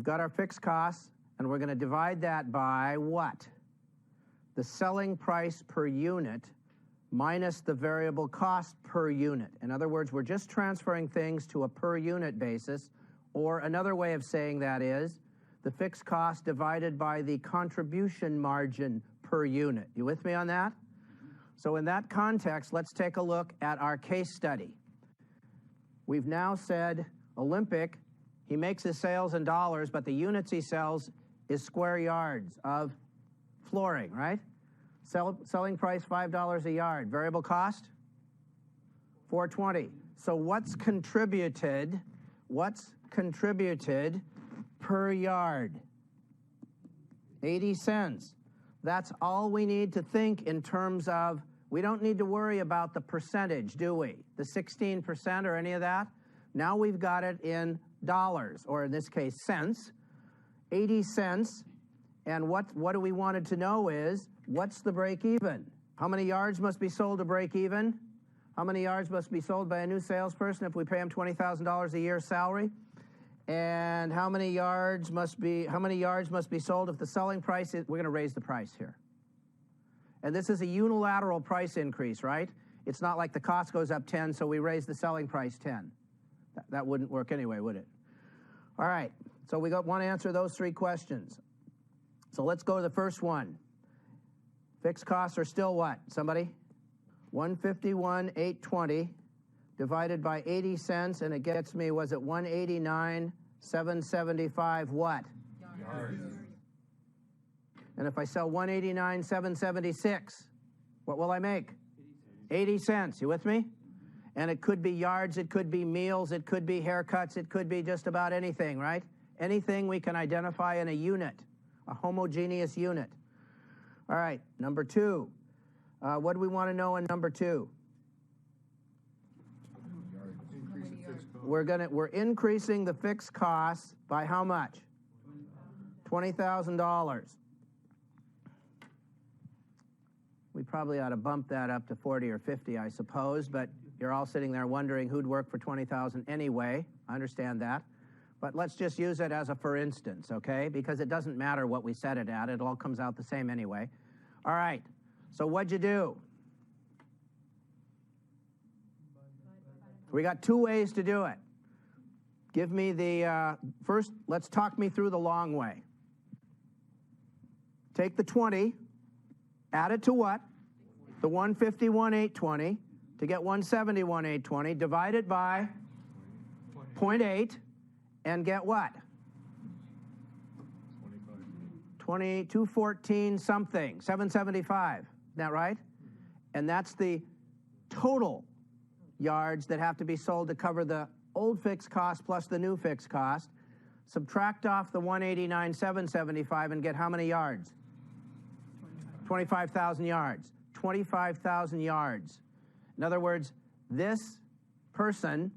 got our fixed costs, and we're going to divide that by what? The selling price per unit minus the variable cost per unit. In other words, we're just transferring things to a per unit basis, or another way of saying that is the fixed cost divided by the contribution margin per unit. You with me on that? So in that context, let's take a look at our case study. We've now said Olympic, he makes his sales in dollars, but the units he sells is square yards of flooring, right? Selling price $5 a yard. Variable cost $4.20. So what's contributed per yard? 80 cents. That's all we need to think in terms of, we don't need to worry about the percentage, do we? The 16% or any of that. Now we've got it in dollars, or in this case cents, 80 cents. And what do we wanted to know is, what's the break even? How many yards must be sold to break even? How many yards must be sold by a new salesperson if we pay him $20,000 a year salary? And how many yards must be sold if the selling price is, we're going to raise the price here. And this is a unilateral price increase, right? It's not like the cost goes up 10, so we raise the selling price 10. That wouldn't work anyway, would it? All right, so we want to answer those three questions. So let's go to the first one. Fixed costs are still what? Somebody? 151,820 divided by 80 cents, and it gets me, was it 189,775 what? Yards. And if I sell 189,776, what will I make? 80 cents. You with me? And it could be yards, it could be meals, it could be haircuts, it could be just about anything, right? Anything we can identify in a unit, a homogeneous unit. All right, number two. What do we want to know in number two? We're increasing the fixed costs by how much? $20,000. We probably ought to bump that up to 40 or 50, I suppose, but you're all sitting there wondering who'd work for $20,000 anyway. I understand that. But let's just use it as a for instance, okay? Because it doesn't matter what we set it at. It all comes out the same anyway. All right. So what'd you do? We got two ways to do it. Give me the, first, let's talk me through the long way. Take the 20, add it to what? The 151,820 to get 171,820, divide it by 0.8 and get what? 214 something, 775. Isn't that right? And that's the total yards that have to be sold to cover the old fixed cost plus the new fixed cost. Subtract off the 189,775 and get how many yards? 25,000 yards. 25,000 yards. In other words, this person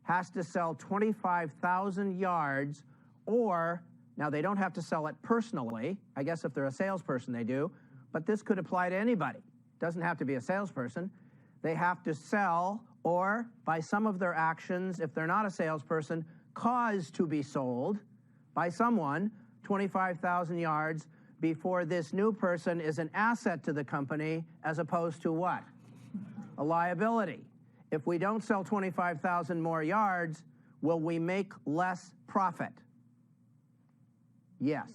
has to sell 25,000 yards, or, now they don't have to sell it personally. I guess if they're a salesperson they do, but this could apply to anybody. It doesn't have to be a salesperson. They have to sell, or by some of their actions, if they're not a salesperson, cause to be sold by someone 25,000 yards before this new person is an asset to the company as opposed to what? A liability. If we don't sell 25,000 more yards, will we make less profit? Yes.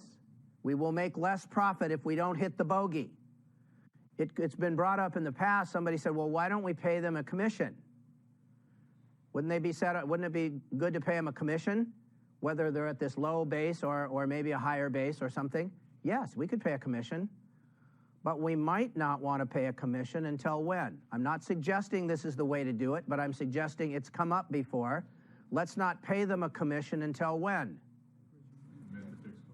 We will make less profit if we don't hit the bogey. It's been brought up in the past. Somebody said, well, why don't we pay them a commission? Wouldn't it be good to pay them a commission, whether they're at this low base or maybe a higher base or something? Yes, we could pay a commission, but we might not want to pay a commission until when? I'm not suggesting this is the way to do it, but I'm suggesting it's come up before. Let's not pay them a commission until when?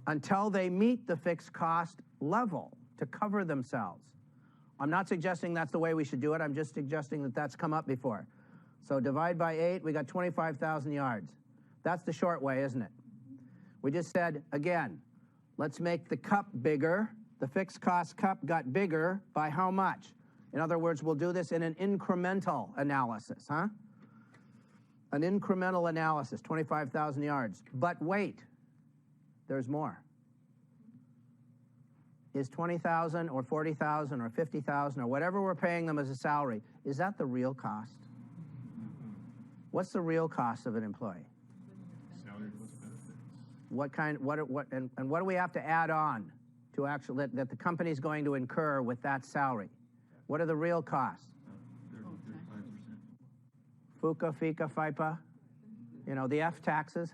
Until they meet the fixed cost level to cover themselves. I'm not suggesting that's the way we should do it. I'm just suggesting that that's come up before. So divide by 8, we got 25,000 yards. That's the short way, isn't it? We just said, again, let's make the cup bigger. The fixed cost cup got bigger by how much? In other words, we'll do this in an incremental analysis, huh? An incremental analysis, 25,000 yards. But wait, There's more. Is $20,000 or $40,000 or $50,000 or whatever we're paying them as a salary, is that the real cost? What's the real cost of an employee? Salary plus benefits. And what do we have to add on to actually that the company's going to incur with that salary? What are the real costs? 35%. FUCA, FICA, FIPA, the F taxes.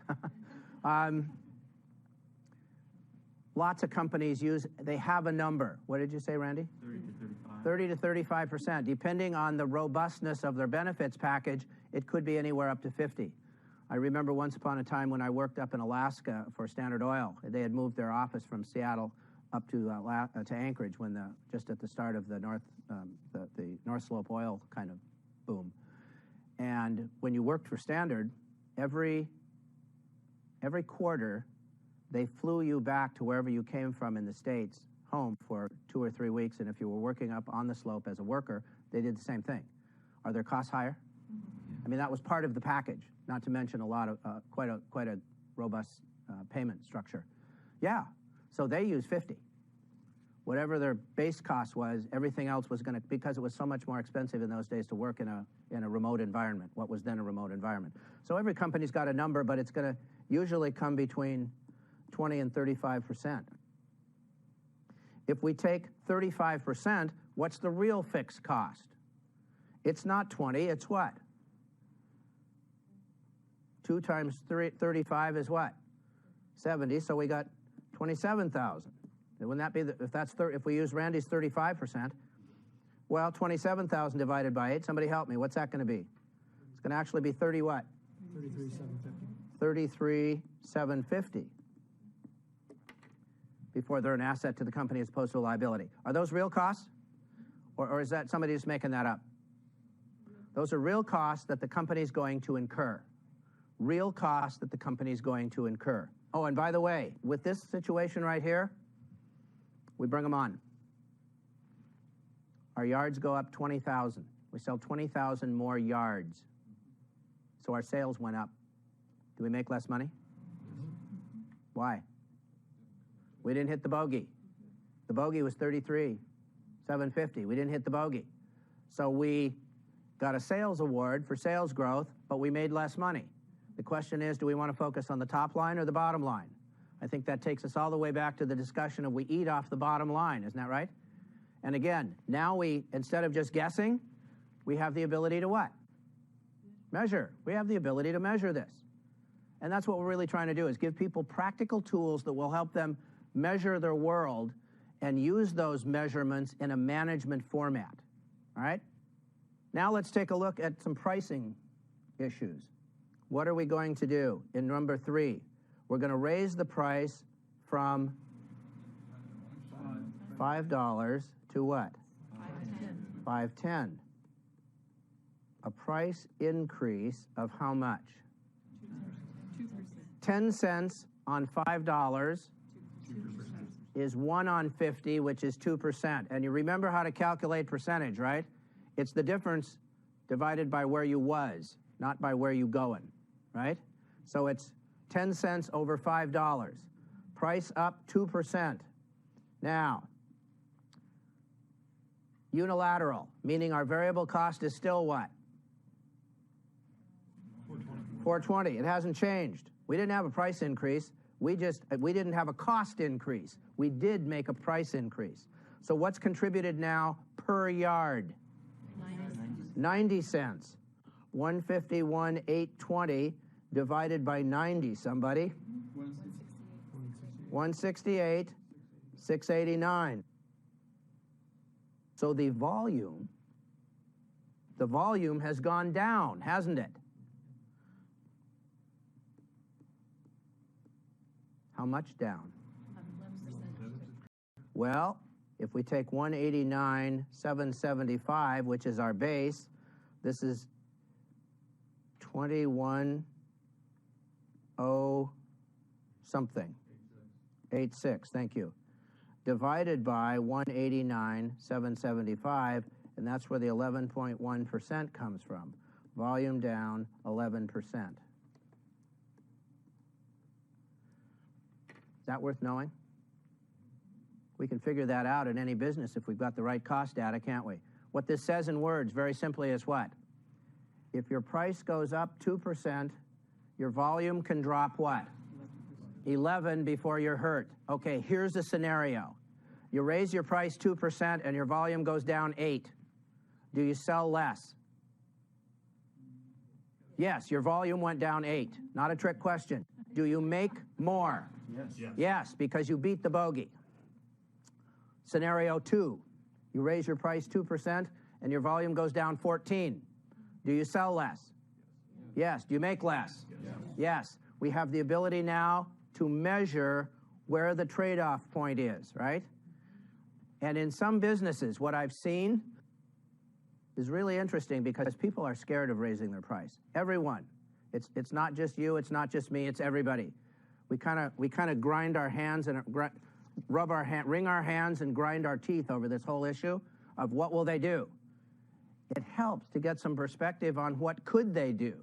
Lots of companies they have a number. What did you say, Randy? 30 to 35%. Depending on the robustness of their benefits package, it could be anywhere up to 50. I remember once upon a time when I worked up in Alaska for Standard Oil. They had moved their office from Seattle up to Anchorage just at the start of the North Slope oil kind of boom. And when you worked for Standard, every quarter, they flew you back to wherever you came from in the States, home for 2 or 3 weeks, and if you were working up on the slope as a worker, they did the same thing. Are their costs higher? I mean, that was part of the package, not to mention a lot of quite a robust payment structure. Yeah, so they used 50. Whatever their base cost was, everything else was going to, because it was so much more expensive in those days to work in a remote environment, what was then a remote environment. So every company's got a number, but it's going to usually come between 20 and 35%. If we take 35%, what's the real fixed cost? It's not 20, it's what? 2 times 35 is what? 70, so we got 27,000. Wouldn't that be, if we use Randy's 35%, well, 27,000 divided by 8, somebody help me, what's that going to be? It's going to actually be 30 what? 33,750. 33,750. Before they're an asset to the company as opposed to a liability. Are those real costs? Or is that somebody just making that up? Those are real costs that the company's going to incur. Real costs that the company's going to incur. Oh, and by the way, with this situation right here, we bring them on. Our yards go up 20,000. We sell 20,000 more yards. So our sales went up. Do we make less money? Why? We didn't hit the bogey. The bogey was 33,750. We didn't hit the bogey. So we got a sales award for sales growth, but we made less money. The question is, do we want to focus on the top line or the bottom line? I think that takes us all the way back to the discussion of we eat off the bottom line. Isn't that right? And again, now instead of just guessing, we have the ability to what? Measure. We have the ability to measure this. And that's what we're really trying to do, is give people practical tools that will help them measure their world and use those measurements in a management format. All right? Now let's take a look at some pricing issues. What are we going to do in number 3? We're going to raise the price from $5 to what? $5.10. A price increase of how much? 2%. 10 cents on $5 is 1 on 50, which is 2%. And you remember how to calculate percentage, right? It's the difference divided by where you was, not by where you going, right? So it's 10 cents over $5. Price up 2%. Now, unilateral, meaning our variable cost is still what? $4.20. It hasn't changed. We didn't have a price increase. We didn't have a cost increase. We did make a price increase. So what's contributed now per yard? 90 cents. 151,820 divided by 90. Somebody? 168. 689. So the volume has gone down, hasn't it? How much down? 11%. Well, if we take 189,775, which is our base, this is 21 something. 86, thank you. Divided by 189,775, and that's where the 11.1% comes from. Volume down 11%. Is that worth knowing? We can figure that out in any business if we've got the right cost data, can't we? What this says in words very simply is what? If your price goes up 2%, your volume can drop what? 11 before you're hurt. Okay, here's the scenario. You raise your price 2% and your volume goes down 8. Do you sell less? Yes, your volume went down 8. Not a trick question. Do you make more? Yes. Yes, because you beat the bogey. Scenario 2, you raise your price 2% and your volume goes down 14. Do you sell less? Yes. Do you make less? Yes. We have the ability now to measure where the trade-off point is, right? And in some businesses, what I've seen is really interesting because people are scared of raising their price. Everyone. It's not just you, it's not just me, it's everybody. We kind of grind our hands and wring our hands and grind our teeth over this whole issue of what will they do. It helps to get some perspective on what could they do.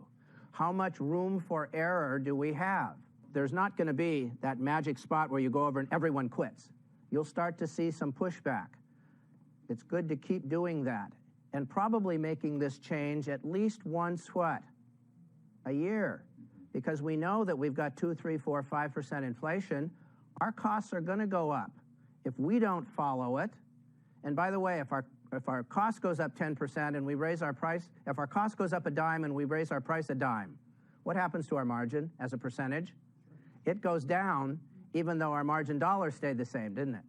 How much room for error do we have? There's not going to be that magic spot where you go over and everyone quits. You'll start to see some pushback. It's good to keep doing that and probably making this change at least once what? A year. Because we know that we've got 2, 3, 4, 5% inflation. Our costs are going to go up if we don't follow it. And by the way, if our cost goes up 10% and we raise our price, if our cost goes up a dime and we raise our price a dime, what happens to our margin as a percentage? It goes down even though our margin dollar stayed the same, didn't it?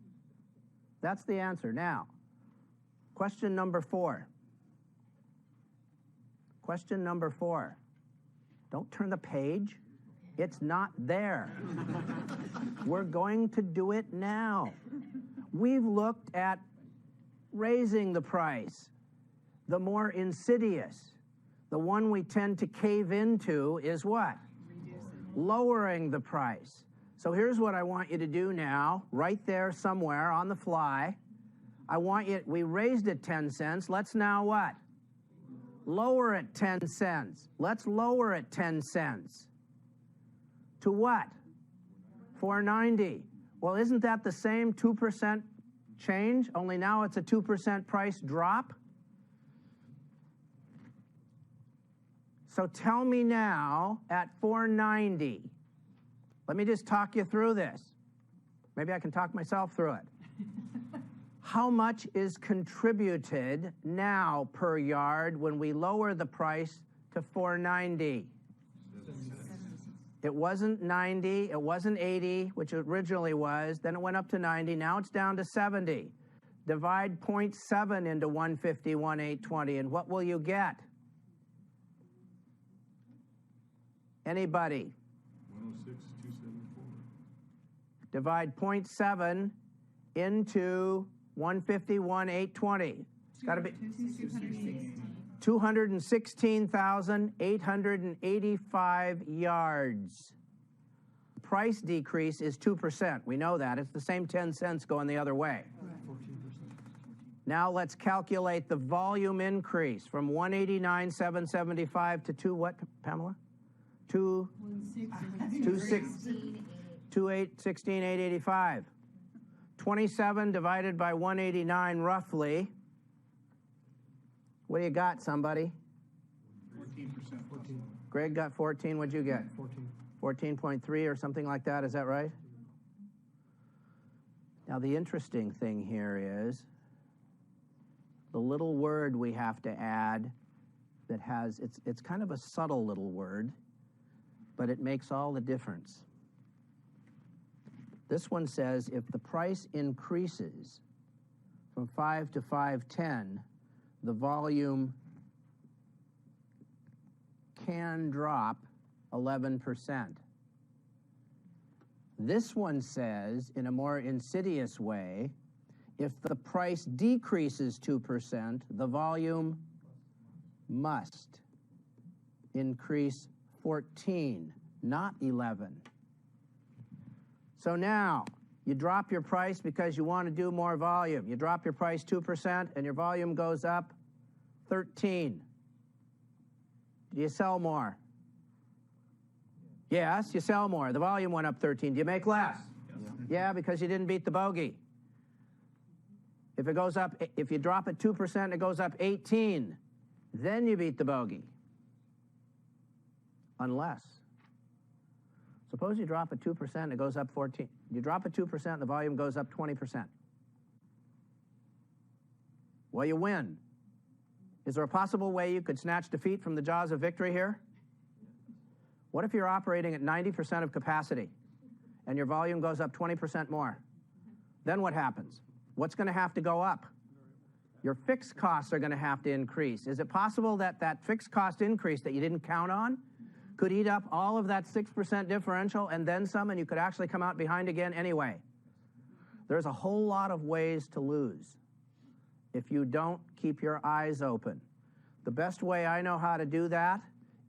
That's the answer. Now, question number 4. Question number 4. Don't turn the page. It's not there. We're going to do it now. We've looked at raising the price. The more insidious, the one we tend to cave into is what? Lowering the price. So here's what I want you to do now, right there somewhere on the fly. We raised it 10 cents. Let's now what? Lower it 10 cents. Let's lower it 10 cents. To what? $4.90. Well, isn't that the same 2% change? Only now it's a 2% price drop. So tell me now at $4.90. Let me just talk you through this. Maybe I can talk myself through it. How much is contributed now per yard when we lower the price to $4.90? It wasn't 90, it wasn't 80, which it originally was, then it went up to 90, now it's down to 70. Divide 0.7 into 151,820, and what will you get? Anybody? 106,274. Divide 0.7 into 151,820. It's got to be 216,885 yards. Price decrease is 2%. We know that. It's the same 10 cents going the other way. 14%. Now let's calculate the volume increase from 189,775 to 2 what, Pamela? 16,885. 27 divided by 189 roughly. What do you got, somebody? 14%. 14. Greg got 14. What'd you get? 14. 14.3 or something like that. Is that right? Now the interesting thing here is the little word we have to add that has, it's kind of a subtle little word, but it makes all the difference. This one says if the price increases from 5 to 510, the volume can drop 11%. This one says, in a more insidious way, if the price decreases 2%, the volume must increase 14, not 11. So now, you drop your price because you want to do more volume. You drop your price 2% and your volume goes up 13. Do you sell more? Yes, you sell more. The volume went up 13. Do you make less? Yeah, because you didn't beat the bogey. If it goes up, if you drop it 2%, it goes up 18, then you beat the bogey. Unless, suppose you drop it 2%, it goes up 14. You drop it 2%, the volume goes up 20%. Well, you win. Is there a possible way you could snatch defeat from the jaws of victory here? What if you're operating at 90% of capacity and your volume goes up 20% more? Then what happens? What's going to have to go up? Your fixed costs are going to have to increase. Is it possible that that fixed cost increase that you didn't count on could eat up all of that 6% differential and then some, and you could actually come out behind again anyway? There's a whole lot of ways to lose if you don't keep your eyes open. The best way I know how to do that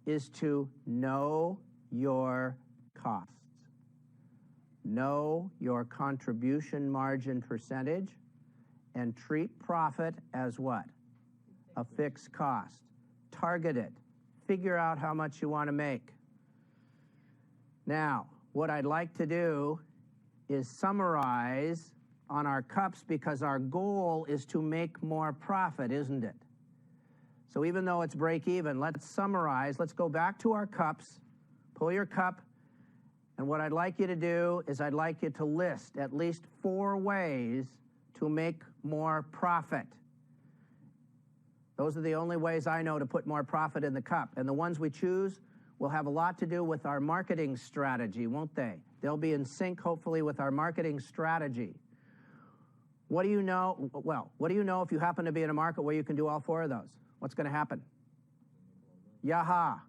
is to know your costs. Know your contribution margin percentage and treat profit as what? A fixed cost. Target it. Figure out how much you want to make. Now, what I'd like to do is summarize on our cups, because our goal is to make more profit, isn't it? So even though it's break even, let's summarize. Let's go back to our cups. Pull your cup. And what I'd like you to do is I'd like you to list at least 4 ways to make more profit. Those are the only ways I know to put more profit in the cup. And the ones we choose will have a lot to do with our marketing strategy, won't they? They'll be in sync, hopefully, with our marketing strategy. What do you know? Well, what do you know if you happen to be in a market where you can do all 4 of those? What's going to happen? Yaha.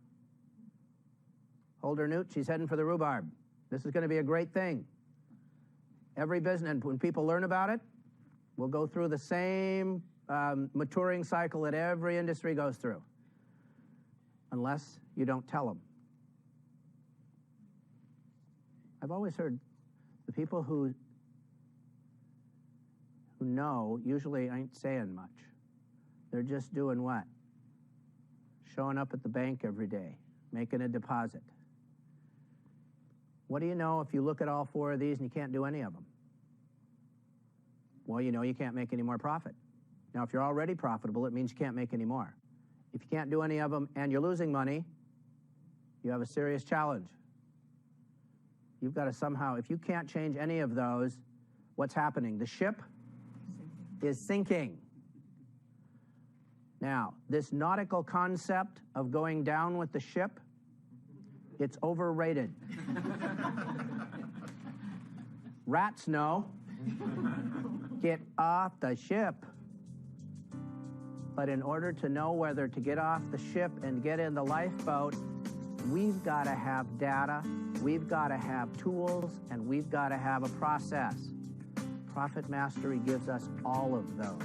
Hold her newt, she's heading for the rhubarb. This is going to be a great thing. Every business, and when people learn about it, we'll go through the same maturing cycle that every industry goes through, unless you don't tell them. I've always heard the people who know usually ain't saying much. They're just doing what? Showing up at the bank every day, making a deposit. What do you know if you look at all 4 of these and you can't do any of them? Well, you know you can't make any more profit. Now, if you're already profitable, it means you can't make any more. If you can't do any of them and you're losing money, you have a serious challenge. You've got to somehow, if you can't change any of those, what's happening? The ship is sinking. Now, this nautical concept of going down with the ship, it's overrated. Rats know. Get off the ship. But in order to know whether to get off the ship and get in the lifeboat, we've got to have data, we've got to have tools, and we've got to have a process. Profit Mastery gives us all of those.